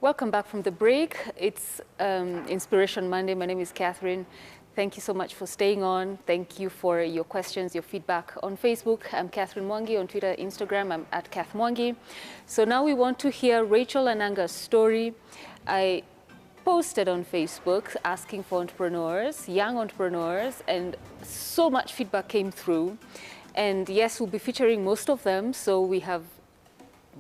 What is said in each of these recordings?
Welcome back from the break. It's Inspiration Monday. My name is Catherine. Thank you so much for staying on. Thank you for your questions, your feedback on Facebook. I'm Catherine Mwangi. On Twitter, Instagram, I'm at Kath Mwangi. So now we want to hear Rachel Ananga's story. I posted on Facebook asking for entrepreneurs, young entrepreneurs, and so much feedback came through. And yes, we'll be featuring most of them. So we have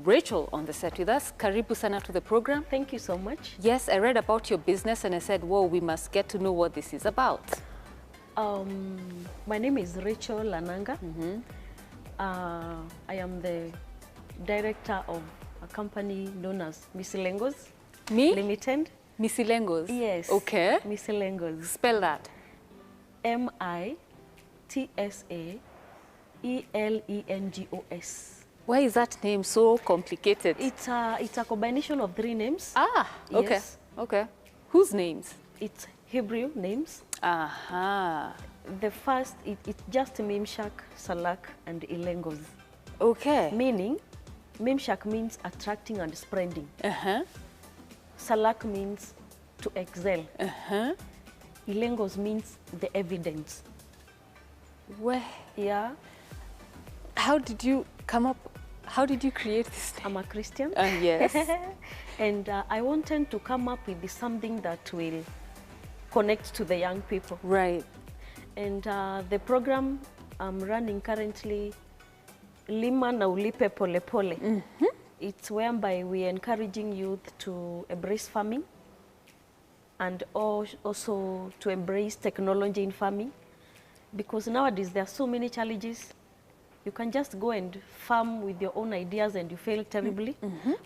Rachel on the set with us. Karibu sana to the program. Thank you so much. Yes, I read about your business and I said, whoa, we must get to know what this is about. My name is Rachel Ananga. I am the director of a company known as Mitsaelengos Limited. Mitsaelengos? Yes. Okay. Mitsaelengos. Spell that. Mitsaelengos. Why is that name so complicated? It's a combination of 3 names. Ah, okay. Yes. Okay. Whose names? It's Hebrew names. Aha. The first, it's just Mimshak, Salak, and Ilengos. Okay. Meaning, Mimshak means attracting and spreading. Salak means to excel. Ilengos means the evidence. Where? Yeah. How did you come up? How did you create this name? I'm a Christian. Yes. And I wanted to come up with something that will connect to the young people. Right. And the program I'm running currently, Lima na Ulipe Pole Pole. It's whereby we're encouraging youth to embrace farming and also to embrace technology in farming. Because nowadays there are so many challenges. You can just go and farm with your own ideas and you fail terribly.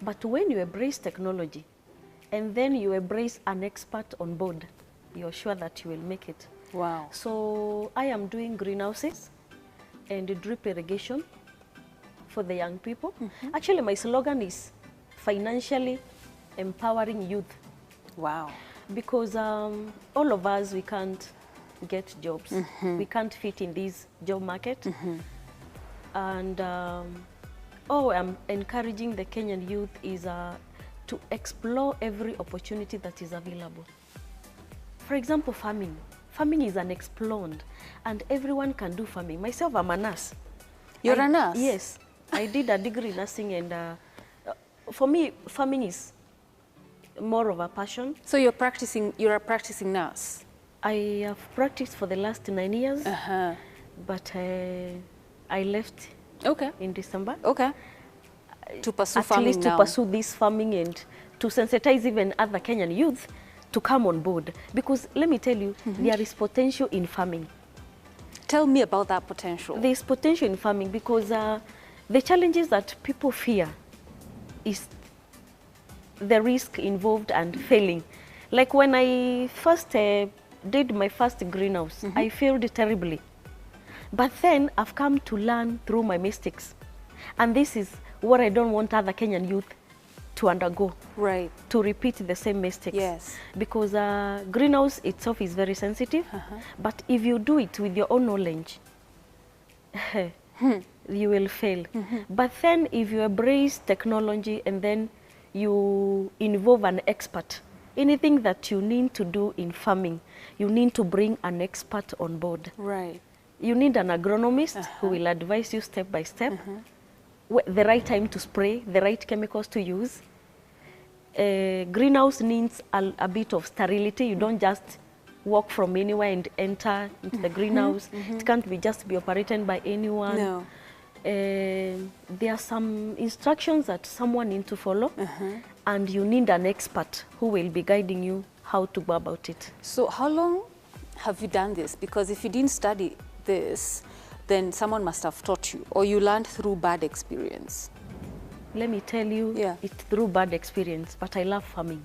But when you embrace technology and then you embrace an expert on board, you're sure that you will make it. Wow. So I am doing greenhouses and drip irrigation for the young people. Actually, my slogan is financially empowering youth. Wow. Because all of us, we can't get jobs. We can't fit in this job market. And I'm encouraging the Kenyan youth is to explore every opportunity that is available. For example, farming. Farming is unexplored, and everyone can do farming. Myself, I'm a nurse. You're a nurse? Yes. I did a degree in nursing, and for me, farming is more of a passion. So you're a practicing nurse? I have practiced for the last 9 years, but I left in December. Okay. To pursue farming now. At least to pursue this farming and to sensitize even other Kenyan youth to come on board. Because let me tell you, there is potential in farming. Tell me about that potential. There is potential in farming because the challenges that people fear is the risk involved and failing. Like when I first did my first greenhouse, I failed terribly. But then I've come to learn through my mistakes. And this is what I don't want other Kenyan youth to undergo. Right. To repeat the same mistakes. Yes. Because greenhouse itself is very sensitive. But if you do it with your own knowledge, you will fail. But then if you embrace technology and then you involve an expert, anything that you need to do in farming, you need to bring an expert on board. Right. You need an agronomist who will advise you step by step, the right time to spray, the right chemicals to use. Greenhouse needs a bit of sterility. You don't just walk from anywhere and enter into the greenhouse. It can't just be operated by anyone. No. There are some instructions that someone needs to follow, and you need an expert who will be guiding you how to go about it. So how long have you done this? Because if you didn't study this, then someone must have taught you, or you learned through bad experience. Let me tell you, it's through bad experience, but I love farming.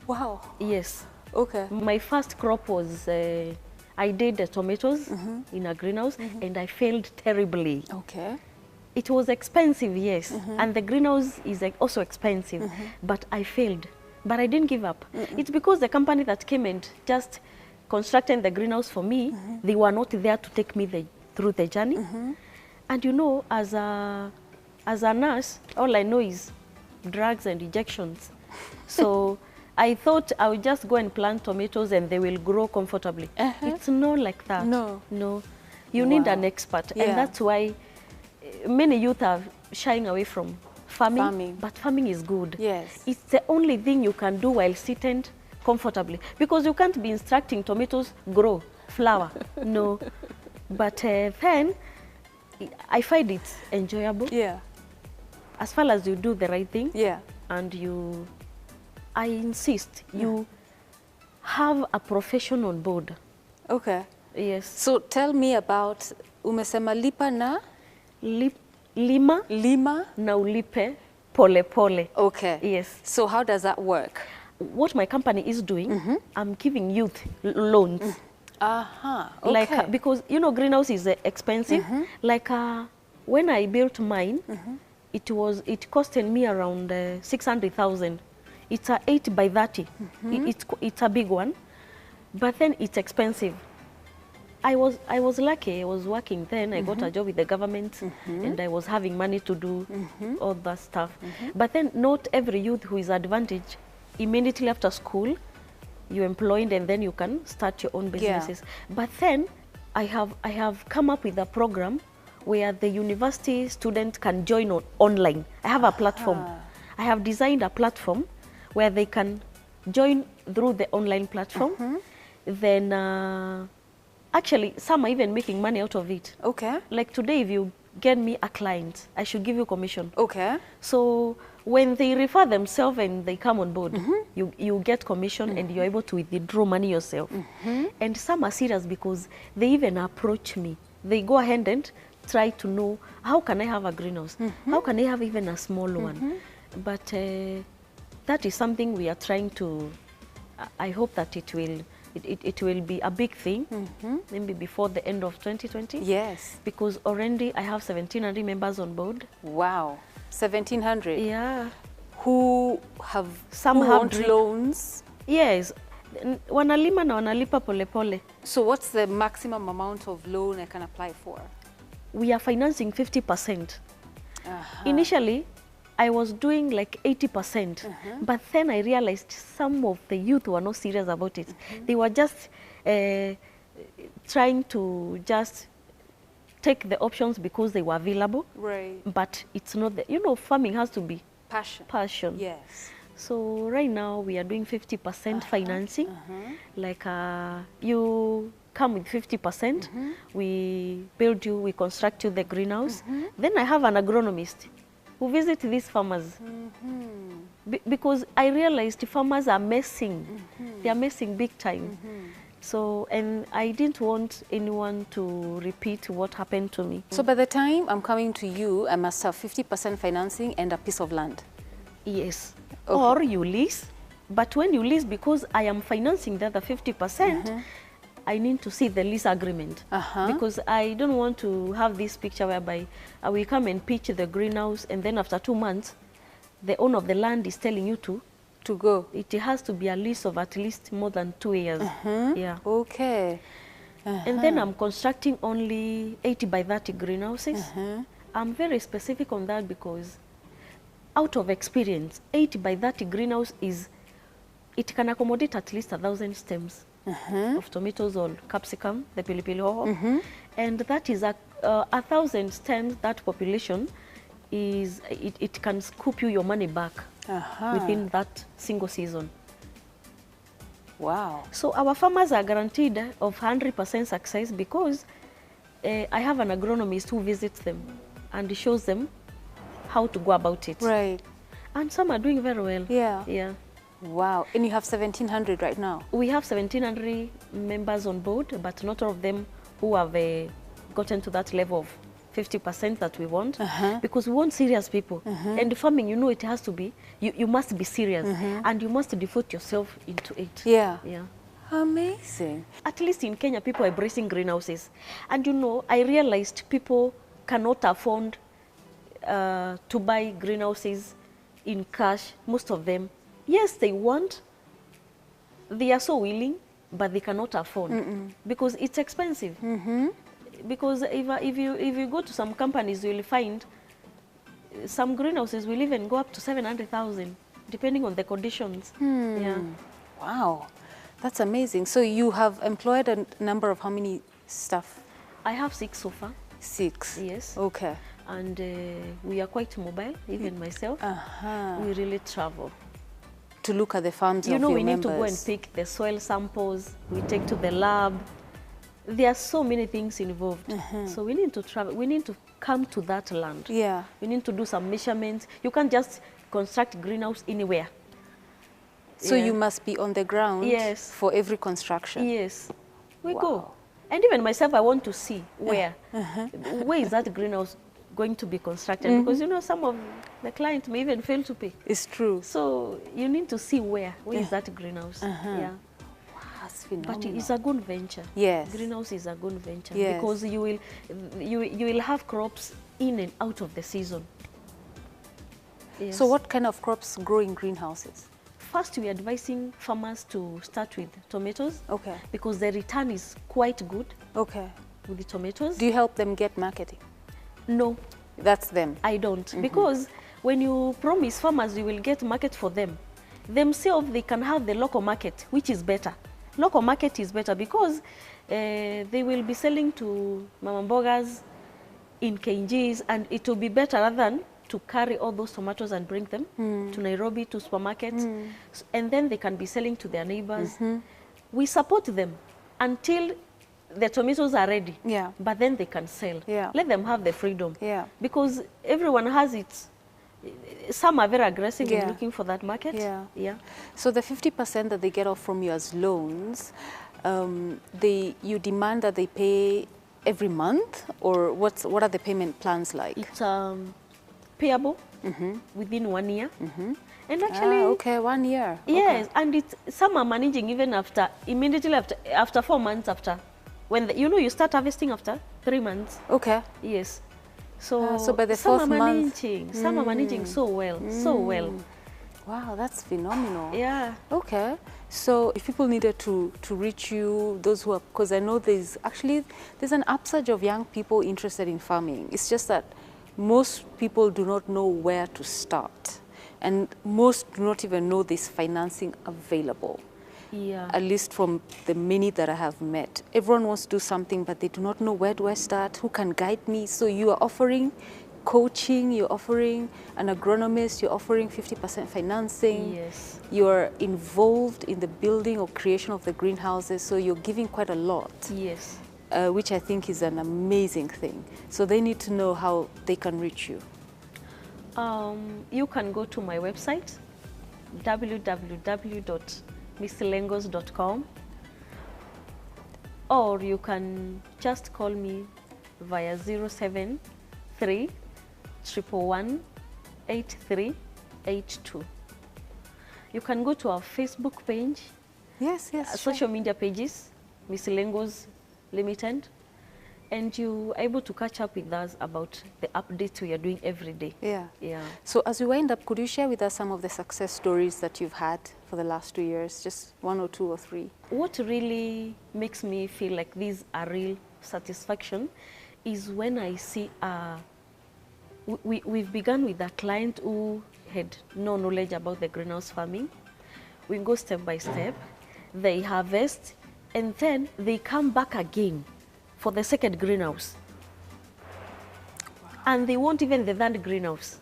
Wow. Yes. Okay. My first crop was, I did tomatoes in a greenhouse, and I failed terribly. Okay. It was expensive, yes, and the greenhouse is also expensive, but I failed. But I didn't give up. It's because the company that came and just constructed the greenhouse for me, they were not there to take me through the journey. And you know, as a nurse, all I know is drugs and injections. So I thought I would just go and plant tomatoes and they will grow comfortably. It's not like that. No. No. You need an expert. And that's why many youth are shying away from farming. But farming is good. Yes. It's the only thing you can do while sitting comfortably. Because you can't be instructing tomatoes grow, flower. No. But then I find it enjoyable. Yeah. As far as you do the right thing. Yeah. And I insist, you have a profession on board. Okay. Yes. So tell me about umesema lipa na? Lima. Lima. Na ulipe pole pole. Okay. Yes. So how does that work? What my company is doing, I'm giving youth loans. Okay. Like, because, you know, greenhouse is expensive. Like, when I built mine, it costed me around 600,000. It's a 8 by 30. It's a big one, but then it's expensive. I was lucky. I was working then. I got a job with the government, and I was having money to do all that stuff. But then not every youth who is advantaged, immediately after school, you're employed and then you can start your own businesses. But then I have come up with a program where the university student can join online. I have a platform. I have designed a platform where they can join through the online platform. Then actually some are even making money out of it. Okay. Like today, if you get me a client, I should give you commission. Okay. So when they refer themselves and they come on board, you get commission and you're able to withdraw money yourself. And some are serious because they even approach me. They go ahead and try to know, how can I have a greenhouse? How can I have even a small one? But that is something we are trying to, I hope that it will be a big thing, maybe before the end of 2020. Yes. Because already I have 1,700 members on board. Wow. 1,700? Yeah. Who have, want loans? Yes. Wanalima na wanalipa pole pole. So what's the maximum amount of loan I can apply for? We are financing 50%. Initially, I was doing like 80%, but then I realized some of the youth were not serious about it. They were just trying to just take the options because they were available. Right. But it's not the, you know, farming has to be passion. Yes. So right now we are doing 50% financing. Like you come with 50%, we build you, we construct you the greenhouse. Then I have an agronomist who visit these farmers. Because I realized farmers are messing. They are messing big time. So, and I didn't want anyone to repeat what happened to me. So by the time I'm coming to you, I must have 50% financing and a piece of land? Yes. Okay. Or you lease. But when you lease, because I am financing the other 50%, I need to see the lease agreement. Because I don't want to have this picture whereby I will come and pitch the greenhouse and then after 2 months, the owner of the land is telling you to go. It has to be a lease of at least more than 2 years. Yeah. Okay. And then I'm constructing only 80 by 30 greenhouses. I'm very specific on that because out of experience, 80 by 30 greenhouse it can accommodate at least 1,000 stems of tomatoes or capsicum, the pilipili hoho. And that is 1,000 stems, that population is, it can scoop you your money back within that single season. Wow. So our farmers are guaranteed of 100% success because I have an agronomist who visits them and shows them how to go about it. Right. And some are doing very well. Yeah. Yeah. Wow. And you have 1,700 right now? We have 1,700 members on board, but not all of them who have gotten to that level of 50% that we want, because we want serious people. And farming, you know, it has to be, you must be serious and you must devote yourself into it. Yeah. Yeah. Amazing. At least in Kenya, people are embracing greenhouses. And you know, I realized people cannot afford to buy greenhouses in cash, most of them. Yes, they want, they are so willing, but they cannot afford because it's expensive. Because if you go to some companies, you'll find some greenhouses will even go up to 700,000 depending on the conditions. Yeah. Wow, that's amazing. So you have employed a number of how many staff? I have 6 so far. 6? Yes. Okay. And we are quite mobile, even myself. We really travel. To look at the farms of your we members. need to go and pick the soil samples, we take to the lab. There are so many things involved. So we need to travel, we need to come to that land. Yeah. We need to do some measurements. You can't just construct greenhouse anywhere. So you must be on the ground. Yes. For every construction. Yes. We go. And even myself, I want to see where. Where is that greenhouse going to be constructed? Because, some of the client may even fail to pay. It's true. So you need to see where is that greenhouse. Yeah. Wow, that's phenomenal. But it's a good venture. Yes. Greenhouse is a good venture. Yes. Because you will have crops in and out of the season. Yes. So what kind of crops grow in greenhouses? First, we're advising farmers to start with tomatoes. Okay. Because the return is quite good. Okay. With the tomatoes. Do you help them get marketing? No. That's them? I don't. Because when you promise farmers you will get market for them, themselves they can have the local market, which is better. Local market is better because they will be selling to mama mbogas in KNGs, and it will be better rather than to carry all those tomatoes and bring them to Nairobi, to supermarkets, and then they can be selling to their neighbors. We support them until the tomatoes are ready, but then they can sell. Let them have the freedom, because everyone has it. Some are very aggressive in looking for that market. So the 50% that they get off from you as loans, you demand that they pay every month, or what are the payment plans like? It's payable within 1 year. And actually, okay, 1 year. Yes, and some are managing even immediately after 4 months after. When you start harvesting after 3 months. Okay. Yes. So by the some 4th month, some are managing so well, so well. Wow, that's phenomenal. Yeah. Okay. So if people needed to reach you, those who are, because I know there's an upsurge of young people interested in farming. It's just that most people do not know where to start, and most do not even know there's financing available. Yeah. At least from the many that I have met. Everyone wants to do something, but they do not know where do I start, who can guide me. So you are offering coaching, you're offering an agronomist, you're offering 50% financing. Yes. You're involved in the building or creation of the greenhouses, so you're giving quite a lot. Yes. Which I think is an amazing thing. So they need to know how they can reach you. You can go to my website, www.mitsaelengos.com, or you can just call me via 073 111 8382. You can go to our Facebook page, social media pages, Mitsaelengos Limited, and you're able to catch up with us about the updates we are doing every day. Yeah. So as we wind up, could you share with us some of the success stories that you've had for the last 2 years? Just 1 or 2 or 3. What really makes me feel like these are real satisfaction is when I see we've begun with a client who had no knowledge about the greenhouse farming. We go step by step, they harvest, and then they come back again for the second greenhouse. And they want even the third greenhouse.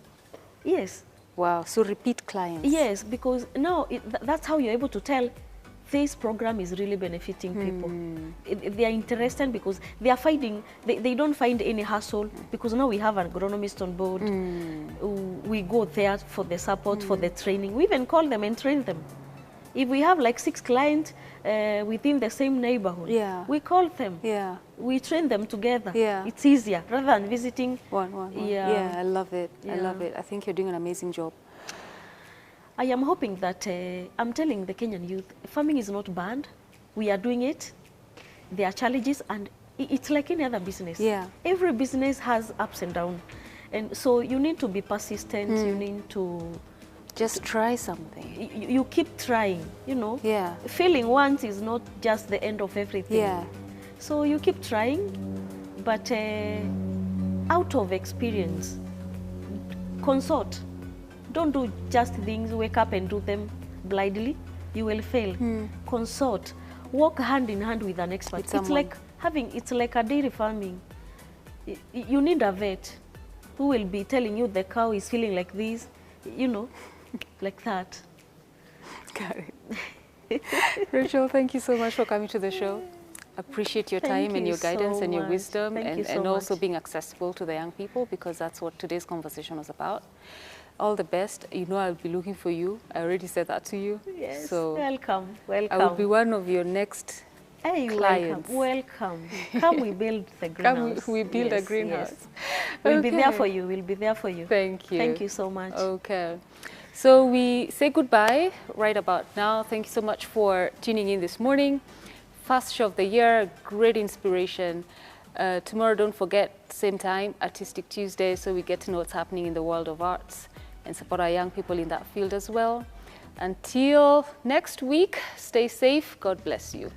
Yes. Wow, so repeat clients. Yes, because now that's how you're able to tell this program is really benefiting people. They are interested because they are finding, they don't find any hassle, because now we have an agronomist on board. We go there for the support, for the training. We even call them and train them. If we have like 6 clients within the same neighborhood, we call them. We train them together. It's easier rather than visiting one. Yeah, I love it. I love it. I think you're doing an amazing job. I am hoping that I'm telling the Kenyan youth, farming is not bad. We are doing it. There are challenges, and it's like any other business. Every business has ups and downs, and so you need to be persistent. You need to just try something. You keep trying, Failing once is not just the end of everything. So you keep trying, but out of experience, consult Don't do just things, wake up and do them blindly. You will fail. Consult. Walk hand in hand with an expert. It's like a dairy farming. You need a vet who will be telling you the cow is feeling like this, you know, like that. Got it. Rachel, thank you so much for coming to the show. Appreciate your time and your guidance and your wisdom, and also being accessible to the young people, because that's what today's conversation was about. All the best. You know I'll be looking for you. I already said that to you. Yes, so welcome. I will be one of your next clients. Welcome. Come, we build the greenhouse. Come, we build a greenhouse. Yes. We'll be there for you. We'll be there for you. Thank you. Thank you so much. Okay. So we say goodbye right about now. Thank you so much for tuning in this morning. First show of the year, great inspiration. Tomorrow, don't forget, same time, Artistic Tuesday, so we get to know what's happening in the world of arts and support our young people in that field as well. Until next week, stay safe. God bless you.